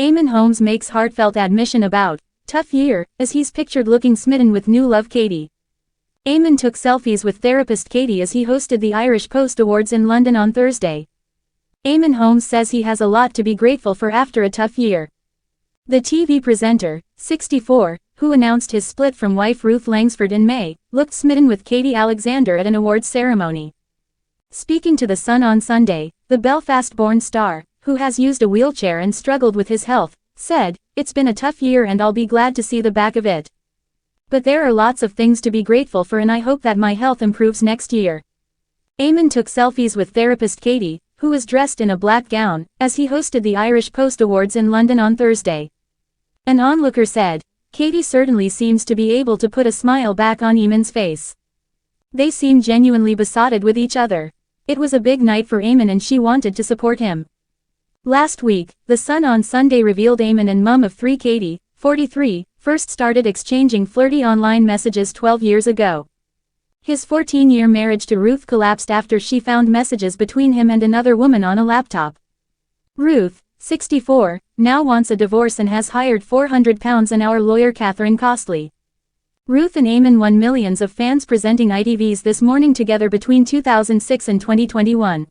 Eamonn Holmes makes heartfelt admission about tough year, as he's pictured looking smitten with new love Katie. Eamonn took selfies with therapist Katie as he hosted the Irish Post Awards in London on Thursday. Eamonn Holmes says he has a lot to be grateful for after a tough year. The TV presenter, 64, who announced his split from wife Ruth Langsford in May, looked smitten with Katie Alexander at an awards ceremony. Speaking to The Sun on Sunday, the Belfast-born star, who has used a wheelchair and struggled with his health, said, "It's been a tough year and I'll be glad to see the back of it. But there are lots of things to be grateful for and I hope that my health improves next year." Eamonn took selfies with therapist Katie, who was dressed in a black gown, as he hosted the Irish Post Awards in London on Thursday. An onlooker said, "Katie certainly seems to be able to put a smile back on Eamonn's face. They seem genuinely besotted with each other. It was a big night for Eamonn and she wanted to support him." Last week, The Sun on Sunday revealed Eamonn and mum of three Katie, 43, first started exchanging flirty online messages 12 years ago. His 14-year marriage to Ruth collapsed after she found messages between him and another woman on a laptop. Ruth, 64, now wants a divorce and has hired £400 an hour lawyer Catherine Costley. Ruth and Eamonn won millions of fans presenting ITVs This Morning together between 2006 and 2021.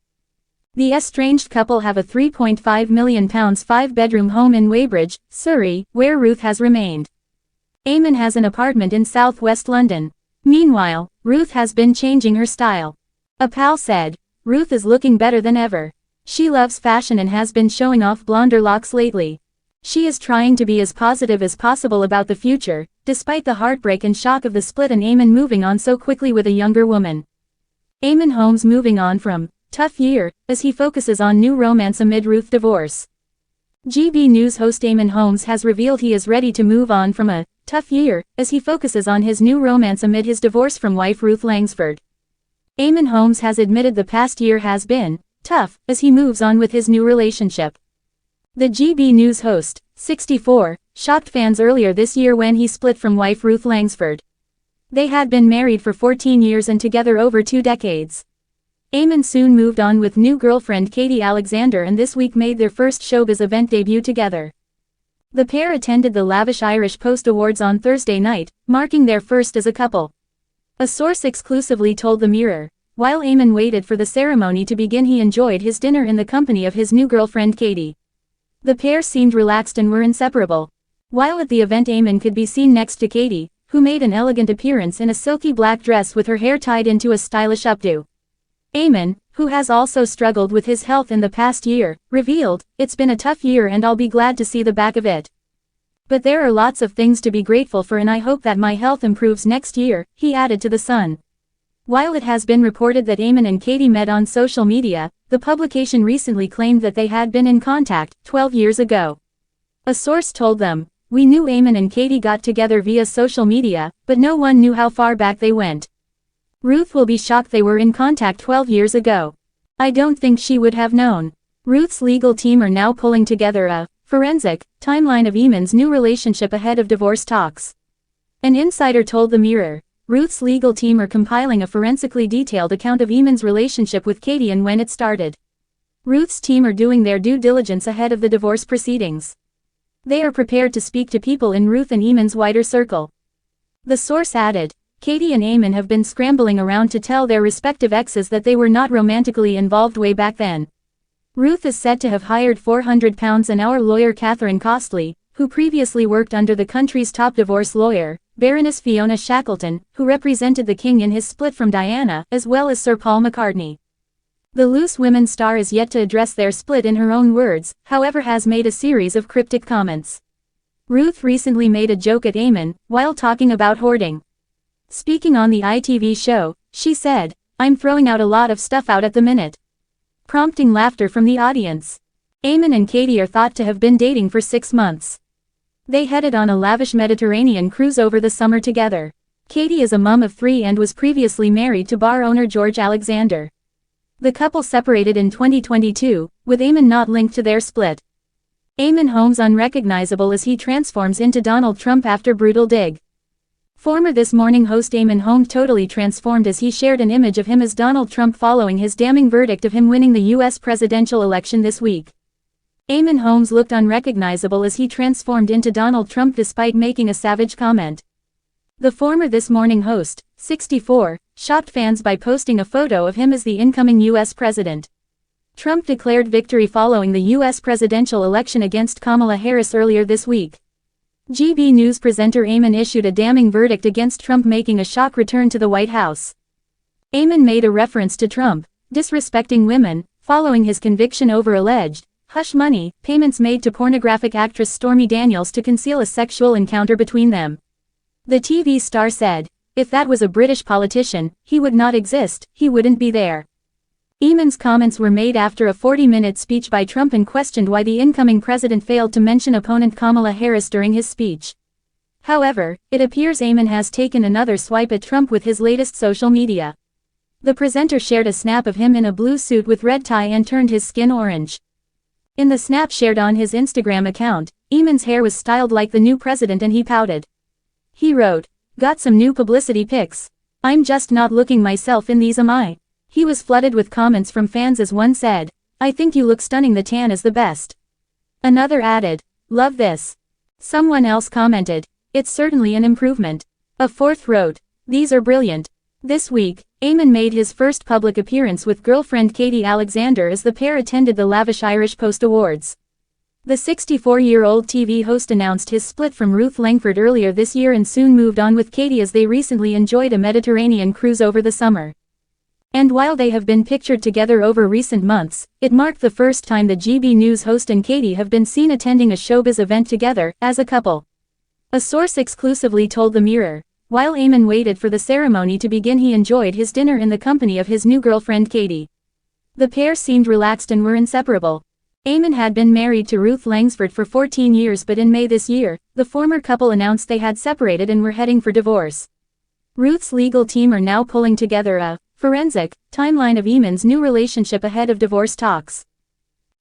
The estranged couple have a £3.5 million 5-bedroom home in Weybridge, Surrey, where Ruth has remained. Eamonn has an apartment in southwest London. Meanwhile, Ruth has been changing her style. A pal said, "Ruth is looking better than ever. She loves fashion and has been showing off blonder locks lately. She is trying to be as positive as possible about the future, despite the heartbreak and shock of the split and Eamonn moving on so quickly with a younger woman." Eamonn Holmes moving on from tough year, as he focuses on new romance amid Ruth divorce. GB News host Eamonn Holmes has revealed he is ready to move on from a tough year, as he focuses on his new romance amid his divorce from wife Ruth Langsford. Eamonn Holmes has admitted the past year has been tough, as he moves on with his new relationship. The GB News host, 64, shocked fans earlier this year when he split from wife Ruth Langsford. They had been married for 14 years and together over 2 decades. Eamonn soon moved on with new girlfriend Katie Alexander and this week made their first showbiz event debut together. The pair attended the lavish Irish Post Awards on Thursday night, marking their first as a couple. A source exclusively told The Mirror, while Eamonn waited for the ceremony to begin, he enjoyed his dinner in the company of his new girlfriend Katie. The pair seemed relaxed and were inseparable. While at the event, Eamonn could be seen next to Katie, who made an elegant appearance in a silky black dress with her hair tied into a stylish updo. Eamonn, who has also struggled with his health in the past year, revealed, "It's been a tough year and I'll be glad to see the back of it. But there are lots of things to be grateful for and I hope that my health improves next year," he added to The Sun. While it has been reported that Eamonn and Katie met on social media, the publication recently claimed that they had been in contact 12 years ago. A source told them, "We knew Eamonn and Katie got together via social media, but no one knew how far back they went. Ruth will be shocked they were in contact 12 years ago. I don't think she would have known." Ruth's legal team are now pulling together a forensic timeline of Eamonn's new relationship ahead of divorce talks. An insider told The Mirror, Ruth's legal team are compiling a forensically detailed account of Eamonn's relationship with Katie and when it started. Ruth's team are doing their due diligence ahead of the divorce proceedings. They are prepared to speak to people in Ruth and Eamonn's wider circle. The source added, "Katie and Eamonn have been scrambling around to tell their respective exes that they were not romantically involved way back then." Ruth is said to have hired £400 an hour lawyer Catherine Costley, who previously worked under the country's top divorce lawyer, Baroness Fiona Shackleton, who represented the King in his split from Diana, as well as Sir Paul McCartney. The Loose Women star is yet to address their split in her own words, however has made a series of cryptic comments. Ruth recently made a joke at Eamonn, while talking about hoarding. Speaking on the ITV show, she said, "I'm throwing out a lot of stuff out at the minute," prompting laughter from the audience. Eamonn and Katie are thought to have been dating for 6 months. They headed on a lavish Mediterranean cruise over the summer together. Katie is a mum of 3 and was previously married to bar owner George Alexander. The couple separated in 2022, with Eamonn not linked to their split. Eamonn Holmes unrecognizable as he transforms into Donald Trump after brutal dig. Former This Morning host Eamonn Holmes totally transformed as he shared an image of him as Donald Trump following his damning verdict of him winning the U.S. presidential election this week. Eamonn Holmes looked unrecognizable as he transformed into Donald Trump despite making a savage comment. The former This Morning host, 64, shocked fans by posting a photo of him as the incoming U.S. president. Trump declared victory following the U.S. presidential election against Kamala Harris earlier this week. GB News presenter Eamonn issued a damning verdict against Trump, making a shock return to the White House. Eamonn made a reference to Trump disrespecting women, following his conviction over alleged hush money payments made to pornographic actress Stormy Daniels to conceal a sexual encounter between them. The TV star said, "If that was a British politician, he would not exist, he wouldn't be there." Eamonn's comments were made after a 40-minute speech by Trump and questioned why the incoming president failed to mention opponent Kamala Harris during his speech. However, it appears Eamonn has taken another swipe at Trump with his latest social media. The presenter shared a snap of him in a blue suit with red tie and turned his skin orange. In the snap shared on his Instagram account, Eamonn's hair was styled like the new president and he pouted. He wrote, "Got some new publicity pics. I'm just not looking myself in these, am I?" He was flooded with comments from fans as one said, "I think you look stunning, the tan is the best." Another added, "Love this." Someone else commented, "It's certainly an improvement." A fourth wrote, "These are brilliant." This week, Eamonn made his first public appearance with girlfriend Katie Alexander as the pair attended the lavish Irish Post Awards. The 64-year-old TV host announced his split from Ruth Langsford earlier this year and soon moved on with Katie as they recently enjoyed a Mediterranean cruise over the summer. And while they have been pictured together over recent months, it marked the first time the GB News host and Katie have been seen attending a showbiz event together, as a couple. A source exclusively told The Mirror, while Eamonn waited for the ceremony to begin, he enjoyed his dinner in the company of his new girlfriend Katie. The pair seemed relaxed and were inseparable. Eamonn had been married to Ruth Langsford for 14 years, but in May this year, the former couple announced they had separated and were heading for divorce. Ruth's legal team are now pulling together a forensic timeline of Eamonn's new relationship ahead of divorce talks.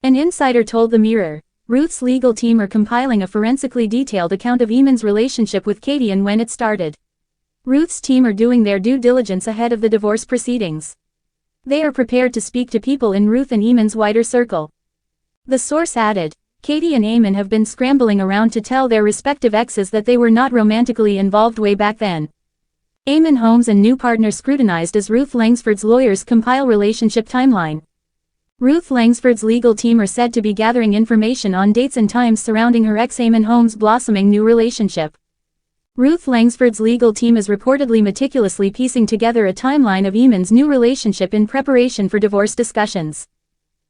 An insider told The Mirror, Ruth's legal team are compiling a forensically detailed account of Eamonn's relationship with Katie and when it started. Ruth's team are doing their due diligence ahead of the divorce proceedings. They are prepared to speak to people in Ruth and Eamonn's wider circle. The source added, Katie and Eamonn have been scrambling around to tell their respective exes that they were not romantically involved way back then. Eamonn Holmes and new partner scrutinized as Ruth Langsford's lawyers compile relationship timeline. Ruth Langsford's legal team are said to be gathering information on dates and times surrounding her ex Eamonn Holmes' blossoming new relationship. Ruth Langsford's legal team is reportedly meticulously piecing together a timeline of Eamonn's new relationship in preparation for divorce discussions.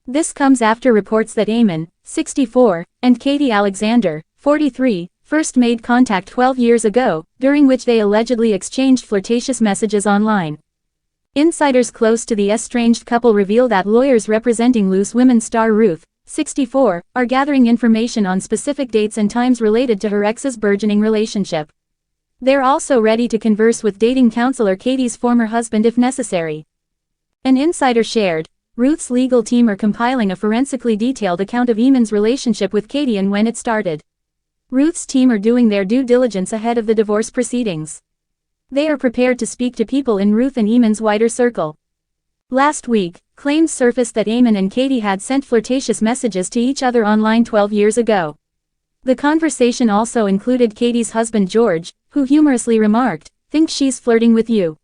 This comes after reports that Eamonn, 64, and Katie Alexander, 43, first made contact 12 years ago, during which they allegedly exchanged flirtatious messages online. Insiders close to the estranged couple reveal that lawyers representing Loose Women star Ruth, 64, are gathering information on specific dates and times related to her ex's burgeoning relationship. They're also ready to converse with dating counselor Katie's former husband if necessary. An insider shared, Ruth's legal team are compiling a forensically detailed account of Eamonn's relationship with Katie and when it started. Ruth's team are doing their due diligence ahead of the divorce proceedings. They are prepared to speak to people in Ruth and Eamon's wider circle. Last week, claims surfaced that Eamonn and Katie had sent flirtatious messages to each other online 12 years ago. The conversation also included Katie's husband George, who humorously remarked, "Think she's flirting with you?"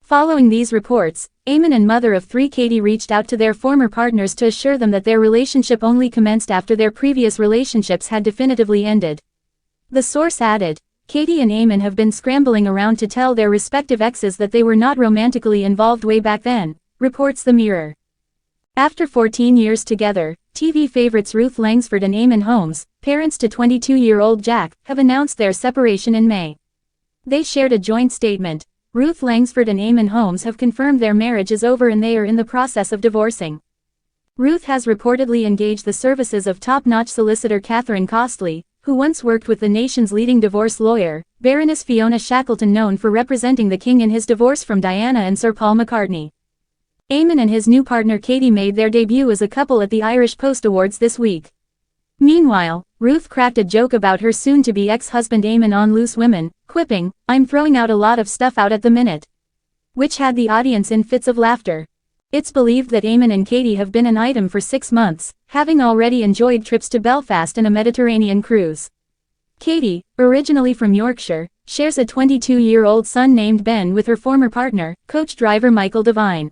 Following these reports, Eamonn and mother of three Katie reached out to their former partners to assure them that their relationship only commenced after their previous relationships had definitively ended. The source added, Katie and Eamonn have been scrambling around to tell their respective exes that they were not romantically involved way back then, reports The Mirror. After 14 years together, TV favorites Ruth Langsford and Eamonn Holmes, parents to 22-year-old Jack, have announced their separation in May. They shared a joint statement. Ruth Langsford and Eamonn Holmes have confirmed their marriage is over and they are in the process of divorcing. Ruth has reportedly engaged the services of top-notch solicitor Catherine Costley, who once worked with the nation's leading divorce lawyer, Baroness Fiona Shackleton, known for representing the King in his divorce from Diana and Sir Paul McCartney. Eamonn and his new partner Katie made their debut as a couple at the Irish Post Awards this week. Meanwhile, Ruth cracked a joke about her soon-to-be ex-husband Eamonn on Loose Women, quipping, "I'm throwing out a lot of stuff out at the minute," which had the audience in fits of laughter. It's believed that Eamonn and Katie have been an item for 6 months, having already enjoyed trips to Belfast and a Mediterranean cruise. Katie, originally from Yorkshire, shares a 22-year-old son named Ben with her former partner, coach-driver Michael Devine.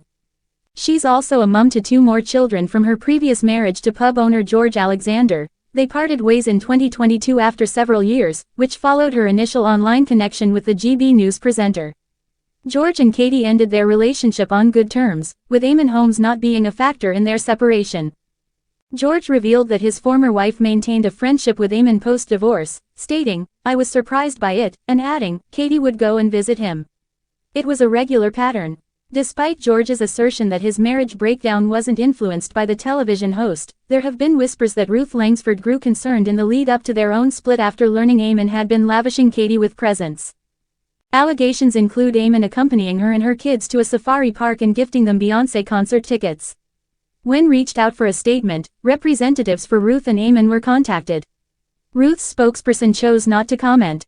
She's also a mum to 2 more children from her previous marriage to pub owner George Alexander. They parted ways in 2022 after several years, which followed her initial online connection with the GB News presenter. George and Katie ended their relationship on good terms, with Eamonn Holmes not being a factor in their separation. George revealed that his former wife maintained a friendship with Eamonn post-divorce, stating, "I was surprised by it," and adding, Katie would go and visit him. It was a regular pattern. Despite George's assertion that his marriage breakdown wasn't influenced by the television host, there have been whispers that Ruth Langsford grew concerned in the lead-up to their own split after learning Eamonn had been lavishing Katie with presents. Allegations include Eamonn accompanying her and her kids to a safari park and gifting them Beyoncé concert tickets. When reached out for a statement, representatives for Ruth and Eamonn were contacted. Ruth's spokesperson chose not to comment.